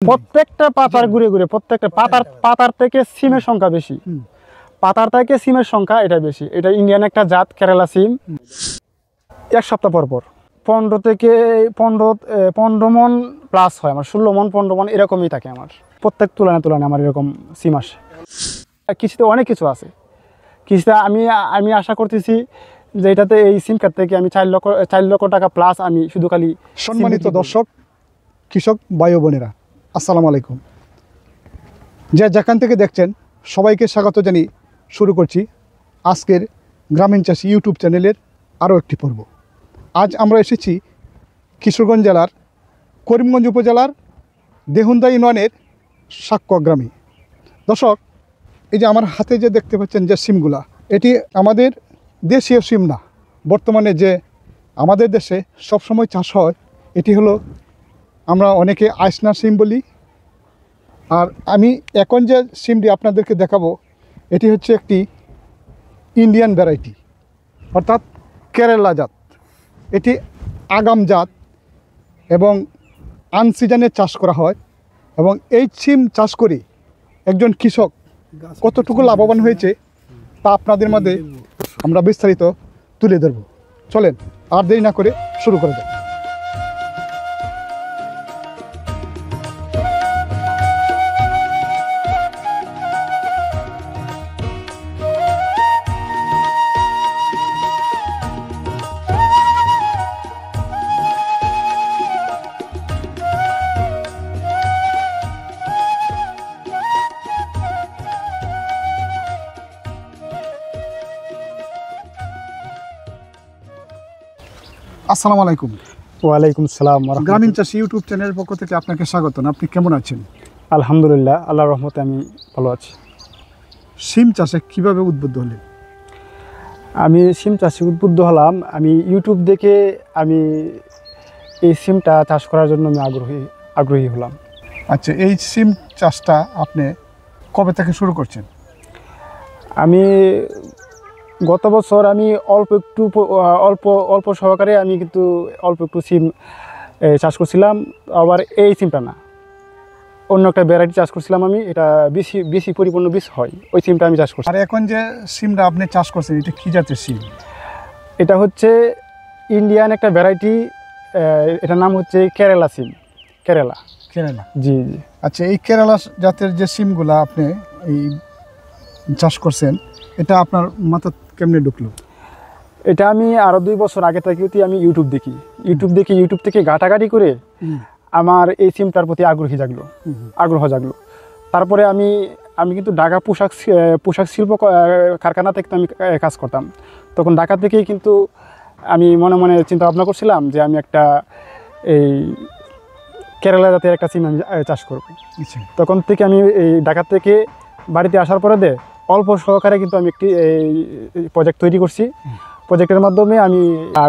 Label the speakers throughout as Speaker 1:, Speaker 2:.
Speaker 1: প্রত্যেকটা পাতার ঘুরে ঘুরে প্রত্যেকটা পাতার থেকে সিমের সংখ্যা বেশি, পাতার থেকে সিমের সংখ্যা এটা বেশি। এটা ইন্ডিয়ান একটা জাত, কেরালা সিম। এক সপ্তাহ পর পর 15 থেকে 15 মন প্লাস হয় আমার, 16 মন 15 মন এরকমই থাকে আমার। প্রত্যেক তুলনায় আমার এরকম সিম আসে। কৃষিতে অনেক কিছু আছে। কৃষিতে আমি আশা করতেছি যে এটাতে এই সিম কার্ড থেকে আমি 4 লক্ষ টাকা প্লাস আমি শুধু খালি।
Speaker 2: সম্মানিত দর্শক, কৃষক ভাই ও বোনেরা, আসসালামু আলাইকুম। যেখান থেকে দেখছেন সবাইকে স্বাগত জানিয়ে শুরু করছি আজকের গ্রামীণ চাষি ইউটিউব চ্যানেলের আরও একটি পর্ব। আজ আমরা এসেছি কিশোরগঞ্জ জেলার করিমগঞ্জ উপজেলার দেহুন্দা ইউনিয়নের সাক্কুয়া গ্রামে। দর্শক, এই যে আমার হাতে যে দেখতে পাচ্ছেন যে সিমগুলা, এটি আমাদের দেশীয় সিম না। বর্তমানে যে আমাদের দেশে সবসময় চাষ হয় এটি হলো, আমরা অনেকে আইসনা সিম বলি। আর আমি এখন যে সিমটি আপনাদেরকে দেখাবো এটি হচ্ছে একটি ইন্ডিয়ান ভ্যারাইটি, অর্থাৎ কেরালা জাত। এটি আগাম জাত এবং আনসিজনে চাষ করা হয়। এবং এই সিম চাষ করে একজন কৃষক কতটুকু লাভবান হয়েছে তা আপনাদের মধ্যে আমরা বিস্তারিত তুলে ধরব। চলেন আর দেরি না করে শুরু করে দেব। আসসালামু আলাইকুম।
Speaker 1: ওয়ালাইকুম সালাম।
Speaker 2: গ্রামীণ চাষি ইউটিউব চ্যানেলের পক্ষ থেকে আপনাকে স্বাগত। আপনি কেমন আছেন?
Speaker 1: আলহামদুলিল্লাহ, আল্লাহর রহমতে আমি ভালো আছি।
Speaker 2: সিম চাষে কিভাবে উদ্বুদ্ধ হলেন?
Speaker 1: আমি সিম চাষে উদ্বুদ্ধ হলাম, আমি ইউটিউব দেখে আমি এই সিমটা চাষ করার জন্য আমি আগ্রহী হলাম।
Speaker 2: আচ্ছা, এই সিম চাষটা আপনি কবে থেকে শুরু করছেন?
Speaker 1: আমি গত বছর আমি অল্প সহকারে আমি কিন্তু অল্প একটু সিম চাষ করছিলাম। আবার এই সিমটা না, অন্য একটা ভ্যারাইটি চাষ করছিলাম আমি। এটা বেশি পরিপূর্ণ বীজ হয়, ওই সিমটা আমি চাষ করছি।
Speaker 2: আর এখন যে সিমটা আপনি চাষ করছেন এটা কী জাতের সিম?
Speaker 1: এটা হচ্ছে ইন্ডিয়ান একটা ভ্যারাইটি, এটার নাম হচ্ছে কেরালা সিম। কেরালা। জি জি।
Speaker 2: আচ্ছা, এই কেরালা জাতের যে সিমগুলা আপনি এই চাষ করছেন, এটা আপনার মাথা কেমনে ঢুকলো?
Speaker 1: এটা আমি আরও 2 বছর আগে থেকে আমি ইউটিউব থেকে ঘাটাঘাটি করে আমার এই সিমটার প্রতি আগ্রহ জাগলো। তারপরে আমি কিন্তু ঢাকা পোশাক শিল্প কারখানা থেকে আমি কাজ করতাম। তখন ঢাকা থেকেই কিন্তু আমি মনে মনে চিন্তা ভাবনা করছিলাম যে আমি একটা এই কেরালা জাতের একটা সিম আমি চাষ করব। তখন থেকে আমি এই ঢাকা থেকে বাড়িতে আসার পরে অল্প সহকারে কিন্তু আমি একটি এই প্রজেক্ট তৈরি করছি। প্রজেক্টের মাধ্যমে আমি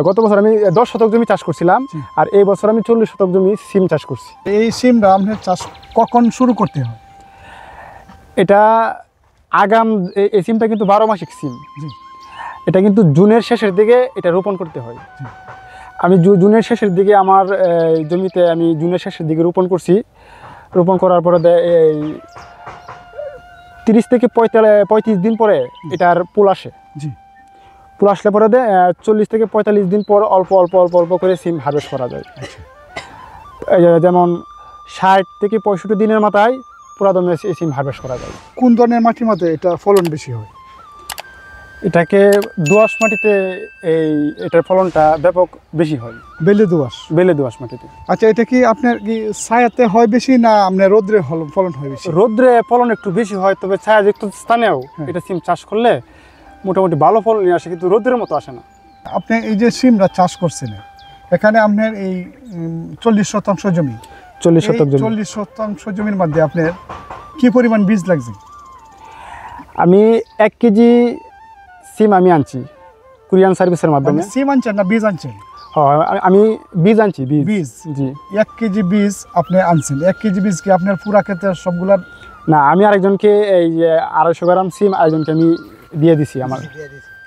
Speaker 1: গত বছর আমি 10 শতক জমি চাষ করছিলাম, আর এই বছর আমি 40 শতক জমি সিম চাষ করছি।
Speaker 2: এই সিমটা আপনার চাষ কখন শুরু করতে হয়?
Speaker 1: এটা এই সিমটা কিন্তু 12 মাসিক সিম। এটা কিন্তু জুনের শেষের দিকে এটা রোপণ করতে হয়। আমি জুনের শেষের দিকে আমার জমিতে আমি জুনের শেষের দিকে রোপণ করছি। রোপণ করার পরে এই 30 থেকে 35 দিন পরে এটার ফুল আসে। ফুল আসলে পরে 40 থেকে 45 দিন পর অল্প করে সিম হারভেস্ট করা যায়। যেমন 60 থেকে 65 দিনের মাথায় পুরা দমে এই সিম হারভেস্ট করা যায়।
Speaker 2: কোন ধরনের মাটির মধ্যে এটা ফলন বেশি হয়?
Speaker 1: এটাকে দোআঁশ মাটিতে এটার ফলনটা ব্যাপক বেশি হয়। বেলে দোআঁশ মাটিতে।
Speaker 2: আচ্ছা, এটা কি আপনার কি ছায়াতে হয় বেশি না আপনার রোদ্রে ফলন হয় বেশি?
Speaker 1: রোদ্রে ফলন একটু বেশি হয়, তবে ছায়াযুক্ত স্থানেও এটা সিম চাষ করলে মোটামুটি ভালো ফলন নিয়ে আসে, কিন্তু রোদ্রের মতো আসে না।
Speaker 2: আপনি এই যে সিমটা চাষ করছেন, এখানে আপনার এই 40 শতাংশ জমি, 40 শতাংশ জমির মধ্যে আপনার কি পরিমাণ বীজ লাগছে?
Speaker 1: আমি 1 কেজি সিম আমি আনছি কুরিয়ান সার্ভিসের মাধ্যমে।
Speaker 2: সিম আনছেন না বীজ আনছেন?
Speaker 1: আমি বীজ আনছি।
Speaker 2: বীজ?
Speaker 1: জি।
Speaker 2: 1 কেজি বীজ আপনি আনছেন। 1 কেজি বীজ কি আপনার পুরা ক্ষেতের সবগুলার?
Speaker 1: না, আমি আরেকজনকে এই 250 গ্রাম সিম আরেকজনকে আমি দিয়ে দিছি আমার।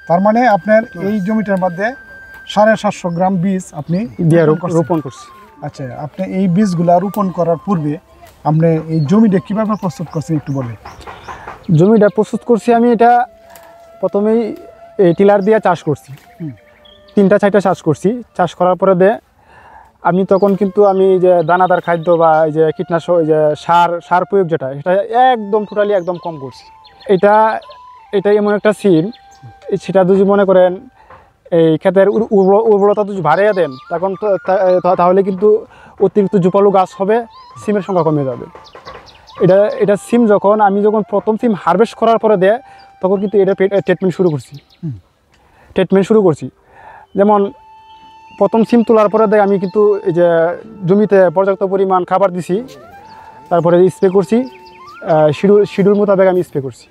Speaker 2: তার মানে আপনার এই জমিটার মধ্যে 750 গ্রাম বীজ আপনি
Speaker 1: দিয়ে রোপণ করছি।
Speaker 2: আচ্ছা, আপনি এই বীজগুলা রোপণ করার পূর্বে আপনি এই জমিটা কীভাবে প্রস্তুত করছেন একটু বলেন।
Speaker 1: জমিটা প্রস্তুত করছি আমি, এটা প্রথমেই এই টিলার দিয়ে চাষ করছি, 3-4টা চাষ করছি। চাষ করার পরে আমি তখন কিন্তু আমি যে দানাদার খাদ্য বা এই যে কীটনাশক, এই যে সার প্রয়োগ যেটা, এটা একদম টোটালি একদম কম করছি। এটা এমন একটা সিম, সেটা যদি মনে করেন এই ক্ষেতের উর্বরতা যদি বাড়িয়ে দেন, তখন তাহলে কিন্তু অতিরিক্ত ঝোপালো গাছ হবে, সিমের সংখ্যা কমে যাবে। এটা সিম আমি যখন প্রথম সিম হারভেস্ট করার পরে তখন কিন্তু এটা ট্রিটমেন্ট শুরু করছি। যেমন প্রথম সিম তোলার পরে আমি কিন্তু এই যে জমিতে পর্যাপ্ত পরিমাণ খাবার দিছি, তারপরে স্প্রে করছি, শিডিউল মোতাবেক আমি স্প্রে করছি।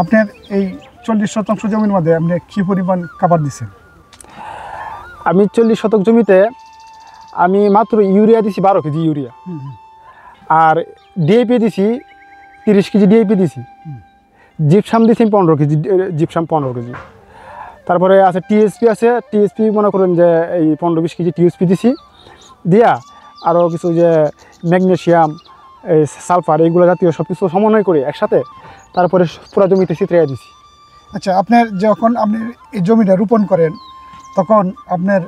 Speaker 2: আপনার এই 40 শতাংশ জমির মধ্যে আপনি কী পরিমাণ খাবার দিচ্ছেন?
Speaker 1: আমি 40 শতক জমিতে আমি মাত্র ইউরিয়া দিছি 12 কেজি ইউরিয়া, আর ডিএপি দিছি 30 কেজি ডিএপি দিছি, জিপসাম দিছি 15 কেজি, জিপসাম 15 কেজি। তারপরে আছে টিএসপি মনে করেন যে এই 15-20 কেজি টিএসপি দিছি, দিয়া আরও কিছু যে ম্যাগনেশিয়াম, এই সালফার, এইগুলো জাতীয় সব কিছু সমন্বয় করে একসাথে তারপরে পুরো জমিতে ছিটিয়ে দিছি।
Speaker 2: আচ্ছা, আপনার যখন আপনি এই জমিটা রোপণ করেন তখন আপনার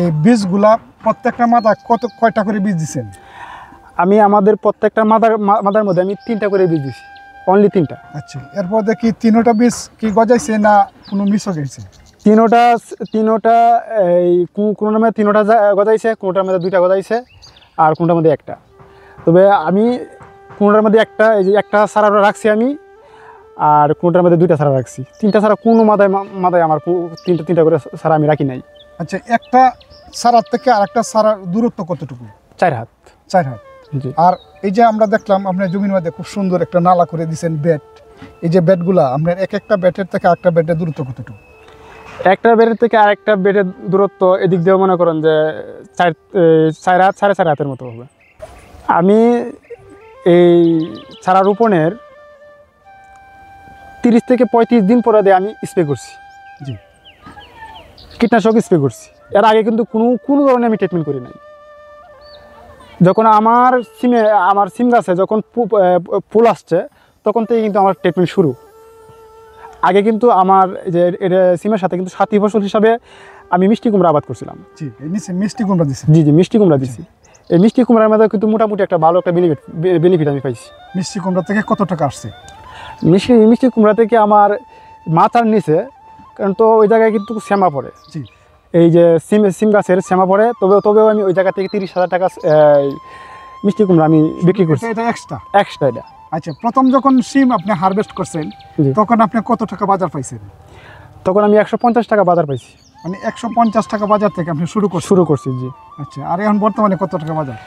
Speaker 2: এই বীজগুলা প্রত্যেকটা মাথা কয়টা করে বীজ দিচ্ছেন?
Speaker 1: আমি আমাদের প্রত্যেকটা মাদার মধ্যে আমি 3টা করে বীজ দিছি, অনলি 3টা।
Speaker 2: আচ্ছা, এরপর দেখি 3টা বীজ কি গজাইছে না কোনো মিস হয়ে গেছে?
Speaker 1: 3টা এই কোনোটার মধ্যে 3টা গজাইছে, কোনোটার মধ্যে 2টা গজাইছে, আর কোনোটার মধ্যে 1টা। তবে আমি কোনোটার মধ্যে একটা সারা রাখছি আমি, আর কোনোটার মধ্যে 2টা সারা রাখছি। 3টা সারা কোনো মাদায় আমার 3টা করে সারা আমি রাখি নাই।
Speaker 2: আচ্ছা, একটা সারার থেকে আরেকটা সারার দূরত্ব কতটুকু?
Speaker 1: 4 হাত।
Speaker 2: 4 হাত।
Speaker 1: জি।
Speaker 2: আর এই যে আমরা দেখলাম আপনার জমির মধ্যে খুব সুন্দর একটা নালা করে দিয়েছেন বেড, এই যে বেডগুলা আপনার একটা বেডের থেকে আরেকটা বেডের দূরত্ব কতটুকু?
Speaker 1: একটা বেডের থেকে আরেকটা বেডের দূরত্ব এদিক দিয়ে মনে করেন যে 4 হাত, 4.5 হাতের মতো হবে। আমি এই চারা রোপণের 30 থেকে 35 দিন পরে আমি স্প্রে করছি।
Speaker 2: জি।
Speaker 1: কীটনাশক স্প্রে করছি। এর আগে কিন্তু কোনো ধরনের আমি ট্রিটমেন্ট করি নাই। যখন আমার সিম গাছে যখন ফুল আসছে, তখন থেকে কিন্তু আমার ট্রিটমেন্ট শুরু। আগে কিন্তু আমার যে সিমের সাথে কিন্তু সাথী ফসল হিসাবে আমি মিষ্টি কুমড়া আবাদ করছিলাম।
Speaker 2: জি, নিচে মিষ্টি কুমড়া দিচ্ছেন?
Speaker 1: জি, মিষ্টি কুমড়া দিছি। এই মিষ্টি কুমড়ার মধ্যে কিন্তু মোটামুটি একটা ভালো একটা বেনিফিট আমি পাইছি।
Speaker 2: মিষ্টি কুমড়া থেকে কত টাকা আসছে?
Speaker 1: মিষ্টি কুমড়া থেকে আমার মাথার নিচে, কারণ তো ওই জায়গায় কিন্তু শ্যামা পড়ে।
Speaker 2: জি।
Speaker 1: এই যে সিম গাছের শ্যামা পড়ে, তবেও আমি ওই জায়গা থেকে 30,000 টাকা মিষ্টি কুমড়া আমি বিক্রি করছি।
Speaker 2: এটা এক্সট্রা?
Speaker 1: এটা।
Speaker 2: আচ্ছা, প্রথম যখন সিম আপনি হারভেস্ট করছেন তখন আপনি কত টাকা বাজার পাইছেন?
Speaker 1: তখন আমি 150 টাকা বাজার পাইছি।
Speaker 2: মানে 150 টাকা বাজার থেকে আপনি শুরু করছি?
Speaker 1: জি।
Speaker 2: আচ্ছা, আর এখন বর্তমানে কত টাকা বাজার?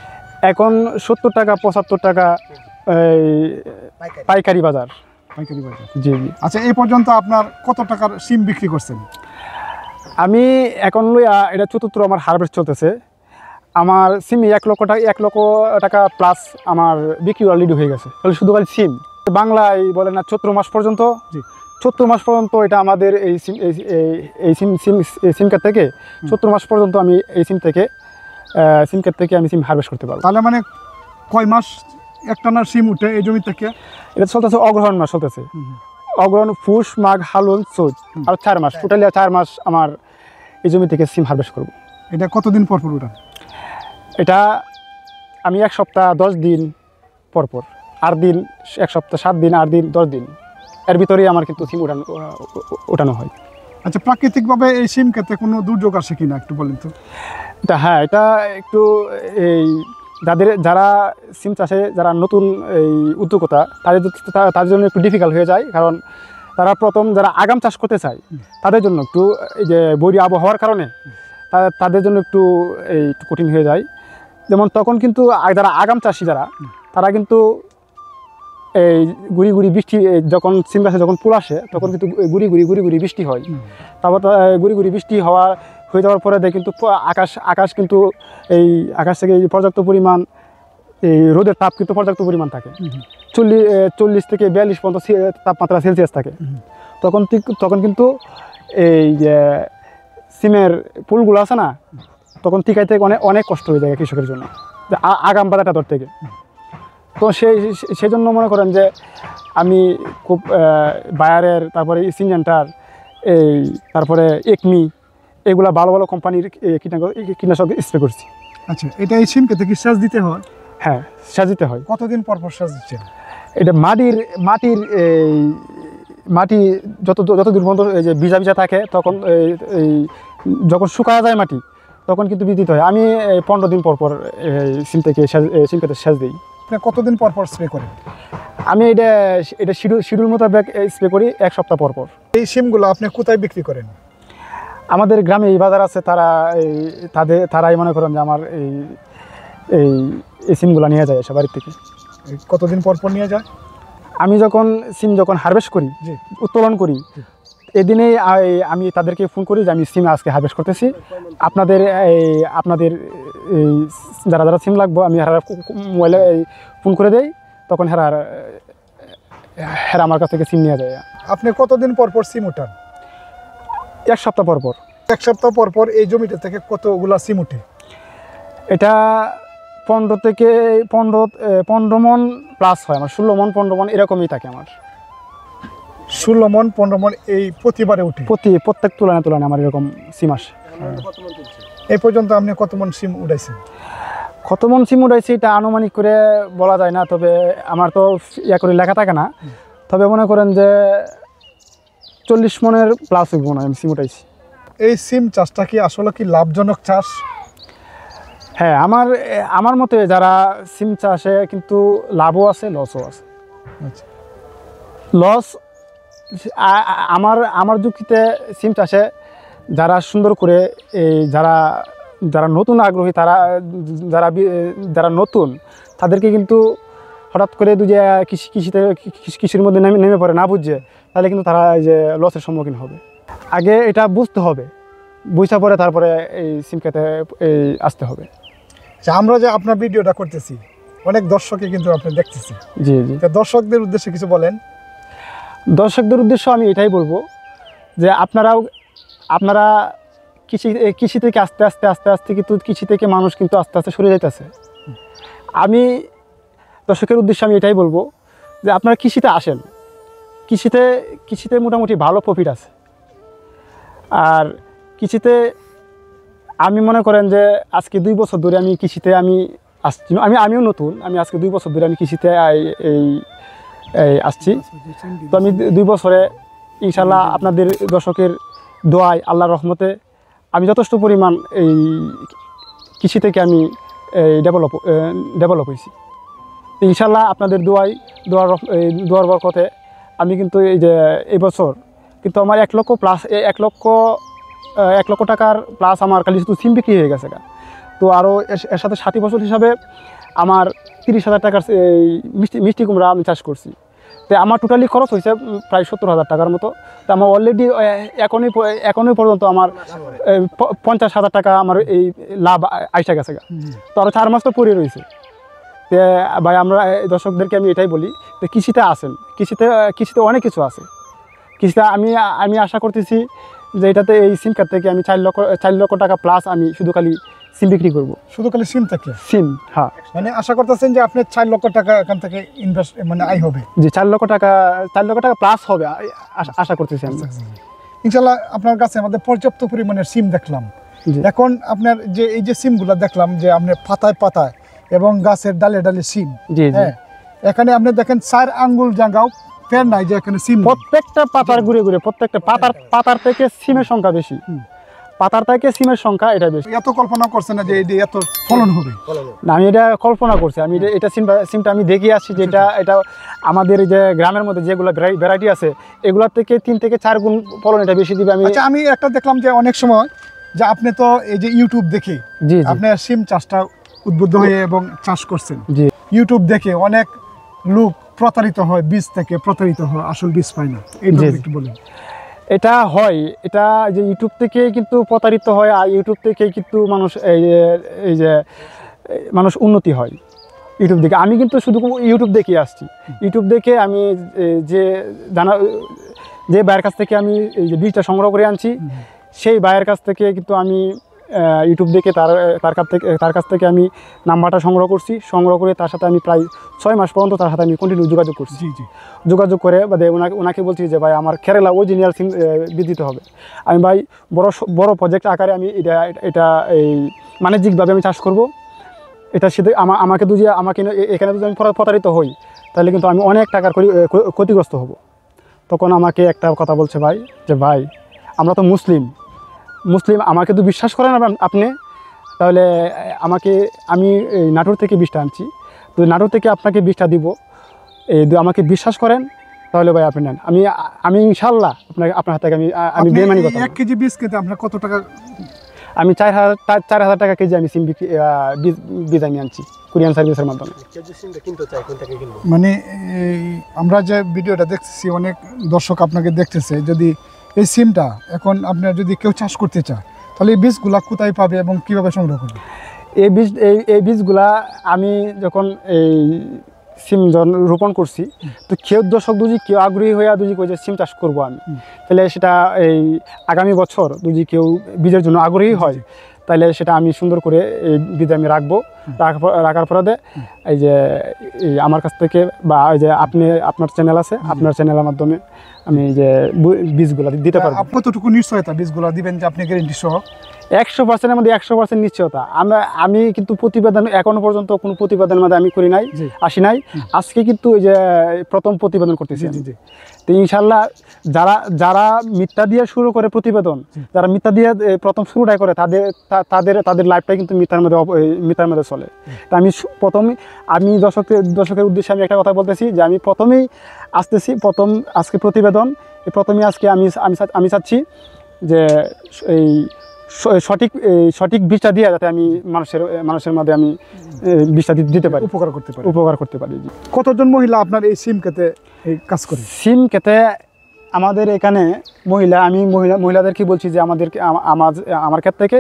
Speaker 1: এখন 70 টাকা 75 টাকা পাইকারি বাজার।
Speaker 2: জি। আচ্ছা, এই পর্যন্ত আপনার কত টাকার সিম বিক্রি করছেন?
Speaker 1: আমি এখন এটা 4র্থ আমার হারভেস্ট চলতেছে। আমার সিম 1 লক্ষ টাকা প্লাস আমার বিক্রি অলরেডি হয়ে গেছে। তাহলে শুধু খালি সিম, বাংলায় বলে না চৈত্র মাস পর্যন্ত।
Speaker 2: জি।
Speaker 1: চৈত্র মাস পর্যন্ত এটা আমাদের এই সিম ক্ষেত থেকে চৈত্র মাস পর্যন্ত আমি এই সিম ক্ষেত থেকে আমি সিম হারভেস্ট করতে পারবো।
Speaker 2: তাহলে মানে কয় মাস একটানা সিম উঠে এই জমি থেকে?
Speaker 1: এটা চলতেছে অগ্রহণ মাস চলতেছে। অগ্রহণ, পুষ, মাঘ, ফাল্গুন, চৈত, আর 4 মাস, টোটালি 4 মাস আমার এই জমি থেকে সিম হারভেস্ট করব।
Speaker 2: এটা কতদিন পর উঠান? এটা
Speaker 1: আমি 1 সপ্তাহ 10 দিন পর, আর দিন 1 সপ্তাহ 7 দিন, 8 দিন, 10 দিন, এর ভিতরেই আমার কিন্তু সিম ওঠানো হয়।
Speaker 2: আচ্ছা, প্রাকৃতিকভাবে এই সিম ক্ষেত্রে কোনো দুর্যোগ আসে কিনা একটু বলেন তো?
Speaker 1: এটা একটু এই যারা সিম চাষে যারা নতুন এই উদ্যোক্তা, তাদের জন্য একটু ডিফিকাল্ট হয়ে যায়। কারণ তারা প্রথম যারা আগাম চাষ করতে চায় তাদের জন্য একটু এই যে বৈরী আবহাওয়ার কারণে তাদের জন্য একটু কঠিন হয়ে যায়। যেমন তখন কিন্তু যারা আগাম চাষি তারা কিন্তু এই গুড়ি বৃষ্টি, যখন সিম গাছে যখন ফুল আসে তখন কিন্তু গুড়ি বৃষ্টি হয়। তারপর গুড়ি বৃষ্টি হয়ে যাওয়ার পরে কিন্তু আকাশ কিন্তু এই আকাশ থেকে পর্যাপ্ত পরিমাণ এই রোদের তাপ কিন্তু পর্যাপ্ত পরিমাণ থাকে। 40 থেকে 42 পর্যন্ত তাপমাত্রা সেলসিয়াস থাকে। তখন কিন্তু এই সিমের ফুলগুলো আছে না, তখন টিকাইতে অনেক কষ্ট হয়ে যায় কৃষকের জন্য, আগাম বাজারটা ধর থেকে। তো সেই জন্য মনে করেন যে আমি খুব বায়ারের, তারপরে সিনজেন্টার, এই তারপরে একমি, এগুলা ভালো ভালো কোম্পানির কীটনাশক স্প্রে করছি।
Speaker 2: আচ্ছা, এটা এই সিম খেতে কি সেচ দিতে হয়?
Speaker 1: হ্যাঁ, সেচ দিতে হয়।
Speaker 2: কতদিন পর পর সেচ দিচ্ছেন?
Speaker 1: এটা মাটি যতদূর পর্যন্ত এই যে ভিজা ভিজা থাকে, তখন এই যখন শুকায় যায় মাটি, তখন কিন্তু বীজ দিতে হয়। আমি 15 দিন পর পর সিম খেতে সেচ দিই।
Speaker 2: আপনি কতদিন পর পর স্প্রে করেন?
Speaker 1: আমি এটা শিডিউল মোতাবেক স্প্রে করি 1 সপ্তাহ পর পর।
Speaker 2: এই সিমগুলো আপনি কোথায় বিক্রি করেন?
Speaker 1: আমাদের গ্রামে এই বাজার আছে, তারাই মনে করেন যে আমার এই সিমগুলো নিয়ে যায় এসে বাড়ির থেকে।
Speaker 2: কতদিন পর পর নিয়ে যায়?
Speaker 1: আমি যখন হারভেস্ট করি,
Speaker 2: জি।
Speaker 1: উত্তোলন করি, এদিনেই আমি তাদেরকে ফোন করি যে আমি সিম আজকে হারভেস্ট করতেছি, আপনাদের এই যারা যারা সিম লাগবে আমি মোবাইলে ফোন করে দেই, তখন হেরা আমার কাছ থেকে সিম নিয়ে যায়।
Speaker 2: আপনি কতদিন পর পর সিম উঠান?
Speaker 1: 1 সপ্তাহ পর পর।
Speaker 2: 1 সপ্তাহ পর পর এই জমিটা থেকে কতগুলা সিম উঠে?
Speaker 1: এটা 15 মন প্লাস হয় আমার, 16 মন 15 মন এরকমই থাকে আমার।
Speaker 2: 16 মন 15 মন এই প্রতিবারে উঠে?
Speaker 1: প্রত্যেক তুলনায় আমার এরকম সিম আসে।
Speaker 2: এই পর্যন্ত আপনি কত মন সিম উঠাইছেন?
Speaker 1: কত মন সিম উঠাইছি এটা আনুমানিক করে বলা যায় না, তবে আমার তো করে লেখা থাকে না, তবে মনে করেন যে 40 মনের প্লাস হইব না আমি সিম উঠাইছি।
Speaker 2: এই সিম চাষটা কি আসলে কি লাভজনক চাষ?
Speaker 1: হ্যাঁ, আমার মতে যারা সিম চাষে কিন্তু লাভও আছে, লসও আছে।
Speaker 2: আচ্ছা।
Speaker 1: লস আমার যুক্তিতে সিম চাষে যারা সুন্দর করে যারা নতুন আগ্রহী, যারা নতুন, তাদেরকে কিন্তু হঠাৎ করে কৃষির মধ্যে নেমে পড়ে না বুঝছে, তাহলে কিন্তু তারা এই যে লসের সম্মুখীন হবে। আগে এটা বুঝতে হবে, বুঝা পরে তারপরে এই সিম খেতে আসতে হবে।
Speaker 2: আচ্ছা, আমরা যে আপনার ভিডিওটা করতেছি অনেক দর্শকই কিন্তু আপনি দেখতেছি।
Speaker 1: জি জি।
Speaker 2: দর্শকদের উদ্দেশ্যে কিছু বলেন।
Speaker 1: দর্শকদের উদ্দেশ্য আমি এটাই বলবো যে আপনারা কৃষি থেকে আস্তে আস্তে কিন্তু কৃষি থেকে মানুষ কিন্তু আস্তে আস্তে সরে যাইতেছে। আমি দর্শকের উদ্দেশ্যে আমি এটাই বলবো যে আপনারা কৃষিতে আসেন, কৃষিতে মোটামুটি ভালো প্রফিট আছে। আর কৃষিতে আমি মনে করেন যে আজকে 2 বছর ধরে আমি কৃষিতে আসছি, আমিও নতুন, আমি আজকে 2 বছর ধরে আমি কৃষিতে আসছি। তো আমি 2 বছরে ইনশাল্লাহ আপনাদের দর্শকের দোয়ায়, আল্লাহর রহমতে আমি যথেষ্ট পরিমাণ এই কৃষি থেকে আমি ডেভেলপ হয়েছি। ইনশাল্লাহ আপনাদের দোয়ার বরকতে আমি কিন্তু এই যে এই বছর কিন্তু আমার 1 লক্ষ প্লাস 1 লক্ষ টাকার প্লাস আমার খালি শুধু সিম বিক্রি হয়ে গেছে। তো আরও এর সাথে 7 বছর হিসাবে আমার 30,000 টাকার এই মিষ্টি কুমড়া আমি চাষ করছি। তো আমার টোটালি খরচ হয়েছে প্রায় 70,000 টাকার মতো। তো আমার অলরেডি এখনই পর্যন্ত আমার 50,000 টাকা আমার এই লাভ আইসা গেছে। তো আরও 4 মাস তো পড়ে রয়েছে। তো ভাই, আমরা দর্শকদেরকে আমি এটাই বলি যে কৃষিতে আসেন, কৃষিতে অনেক কিছু আছে। কৃষিতে আমি আশা করতেছি যে এটাতে এই সিম কার্ড থেকে আমি 4 লক্ষ টাকা প্লাস আমি শুধু খালি সিম বিক্রি করবো।
Speaker 2: শুধু খালি সিম থেকে?
Speaker 1: সিম, হ্যাঁ।
Speaker 2: মানে আশা করতেছেন যে আপনি 4 লক্ষ টাকা এখান থেকে ইনভেস্ট মানে আয় হবে?
Speaker 1: জি, 4 লক্ষ টাকা প্লাস হবে আশা করতেছি আমি।
Speaker 2: ইনশাল্লাহ আপনার কাছে আমাদের পর্যাপ্ত পরিমাণের সিম দেখলাম। এখন আপনার যে এই যে সিমগুলো দেখলাম যে আপনি পাতায় এবং গাছের ডালে সিম। হ্যাঁ, এখানে আপনি দেখেন 4 আঙ্গুল জায়গাও ফের নাই যে এখানে সিম।
Speaker 1: প্রত্যেকটা পাতার ঘুরে প্রত্যেকটা পাতার থেকে সিমের সংখ্যা বেশি, পাতার থেকে সিমের সংখ্যা এটা বেশি।
Speaker 2: এত কল্পনা করছে না যে এত ফলন হবে?
Speaker 1: না, আমি এটা কল্পনা করছি। আমি এটা সিমটা আমি দেখে আসছি যে এটা আমাদের যে গ্রামের মধ্যে যেগুলো ভ্যারাইটি আছে এগুলোর থেকে 3 থেকে 4 গুণ ফলন এটা বেশি দিবে।
Speaker 2: আচ্ছা, আমি একটা দেখলাম যে অনেক সময় যে আপনি তো এই যে ইউটিউব দেখে আপনি সিম চাষটা উদ্বুদ্ধ হয়ে এবং চাষ করছেন।
Speaker 1: জি।
Speaker 2: ইউটিউব দেখে অনেক লোক প্রতারিত হয়, বীজ থেকে প্রতারিত হয়, আসল বীজ পায় না। এইটা একটু বলেন।
Speaker 1: এটা হয়, এটা যে ইউটিউব থেকে কিন্তু প্রতারিত হয়, আর ইউটিউব থেকে কিন্তু মানুষ উন্নতি হয় ইউটিউব দেখে। আমি কিন্তু শুধু ইউটিউব দেখে আসছি। ইউটিউব দেখে আমি যে ভাইয়ের কাছ থেকে আমি এই যে বীজটা সংগ্রহ করে আনছি, সেই ভাইয়ের কাছ থেকে কিন্তু আমি ইউটিউব দেখে তার কাছ থেকে আমি নাম্বারটা সংগ্রহ করছি, সংগ্রহ করে তার সাথে আমি প্রায় 6 মাস পর্যন্ত তার সাথে আমি কন্টিনিউ যোগাযোগ করছি।
Speaker 2: জি জি।
Speaker 1: যোগাযোগ করে বাদে ওনাকে বলছি যে ভাই আমার কেরালা অরিজিনাল সিম বীজ দিতে হবে। আমি ভাই বড় প্রজেক্ট আকারে আমি এটা এই বাণিজ্যিকভাবে আমি চাষ করব। এটা সেটা আমাকে এখানে যদি আমি প্রতারিত হই তাহলে কিন্তু আমি অনেক টাকার ক্ষতিগ্রস্ত হব। তখন আমাকে একটা কথা বলছে ভাই, যে ভাই আমরা তো মুসলিম, আমাকে তো বিশ্বাস করেন আপনি, তাহলে আমি এই নাটোর থেকে বীজটা আনছি, তো নাটোর থেকে আপনাকে বীজটা দিব, আমাকে বিশ্বাস করেন তাহলে ভাই আপনি নেন। আমি ইনশাল্লাহ আপনার হাত থেকে আমি বেমানি কথা।
Speaker 2: 1 কেজি বীজ কিনতে আপনার কত টাকা?
Speaker 1: আমি 4,000 টাকা কেজি আমি সিম বীজ আমি আনছি কুরিয়ান সার্ভিসের মাধ্যমে।
Speaker 2: মানে আমরা যে ভিডিওটা দেখতেছি অনেক দর্শক আপনাকে দেখতেছে, যদি এই সিমটা এখন আপনার যদি কেউ চাষ করতে চায় তাহলে এই বীজগুলা কোথায় পাবে এবং কিভাবে সংগ্রহ করবে?
Speaker 1: এই বীজগুলা আমি যখন এই সিম রোপণ করছি, তো দর্শক কেউ আগ্রহী হয়ে যে সিম চাষ করবো আমি, তাহলে সেটা এই আগামী বছর যদি কেউ বীজের জন্য আগ্রহী হয় তাহলে সেটা আমি সুন্দর করে এই বীজ আমি রাখার পরে এই যে আমার কাছ থেকে বা এই যে আপনার চ্যানেল আছে, আপনার চ্যানেলের মাধ্যমে আমি যে বীজগুলো দিতে পারবো।
Speaker 2: কতটুকু নিশ্চয়তা বীজগুলো দিবেন যে আপনি গ্যারেন্টি সহ?
Speaker 1: 100%-এর মধ্যে 100% নিশ্চয়তা। আমি কিন্তু প্রতিবেদন এখনো পর্যন্ত কোনো প্রতিবেদনের মধ্যে আমি করি নাই, আসি নাই। আজকে কিন্তু ওই যে প্রথম প্রতিবেদন করতেছি। তো ইনশাল্লাহ যারা মিথ্যা দিয়ে শুরু করে প্রতিবেদন, যারা মিথ্যা দিয়ে প্রথম শুরুটাই করে তাদের লাইফটাই কিন্তু মিথ্যার মধ্যে চলে। তা আমি দর্শকের উদ্দেশ্যে আমি একটা কথা বলতেছি যে আমি প্রথমেই আজকে প্রতিবেদন প্রথমেই আজকে আমি চাচ্ছি যে এই সঠিক বীজটা দিয়ে যাতে আমি মানুষের মধ্যে আমি বীজটা দিতে পারি, উপকার করতে পারি।
Speaker 2: কতজন মহিলা আপনার এই সিম খেতে কাজ করে?
Speaker 1: সিম খেতে আমাদের এখানে মহিলাদেরকে বলছি যে আমার ক্ষেত থেকে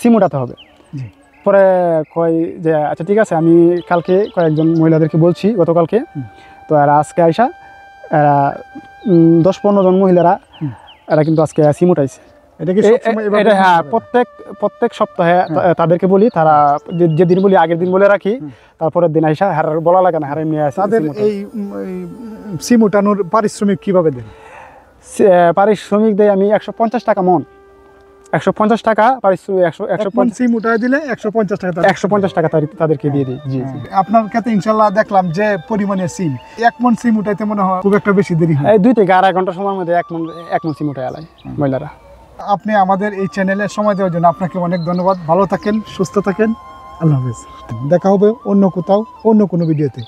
Speaker 1: সিম উঠাতে হবে। পরে কয় যে আচ্ছা ঠিক আছে, আমি কালকে কয়েকজন মহিলাদেরকে বলছি গতকালকে, তো এরা আজকে আইসা 10-15 জন মহিলারা এরা কিন্তু আজকে সিম উঠাইছে। এটা হ্যাঁ, প্রত্যেক সপ্তাহে তাদেরকে বলি, তারা যেদিন বলি আগের দিন বলে রাখি, তারপরের দিন আইসা হারার বলা লাগে না, হারাই নিয়ে আসে।
Speaker 2: তাদের এই সিম উঠানোর পারিশ্রমিক কিভাবে দেন?
Speaker 1: পারিশ্রমিক দেয় আমি 150 টাকা মন, 150 টাকা পারিশ্রমিক। 150
Speaker 2: সিম উঠায় দিলে 150 টাকা
Speaker 1: তাদেরকে দিয়ে দিই। জি।
Speaker 2: আপনার ক্ষেত্রে ইনশাল্লাহ দেখলাম যে পরিমাণে সিম, 1 মন সিম উঠাইতে মনে হয় খুব একটা বেশি দেরি হয়।
Speaker 1: এই 2 থেকে আড়াই ঘন্টা সময়ের মধ্যে 1 মন সিম উঠায় আলাই মহিলারা।
Speaker 2: আপনি আমাদের এই চ্যানেলে সময় দেওয়ার জন্য আপনাকে অনেক ধন্যবাদ। ভালো থাকেন, সুস্থ থাকেন, আল্লাহ হাফেজ। দেখা হবে অন্য কোথাও, অন্য কোনো ভিডিওতে।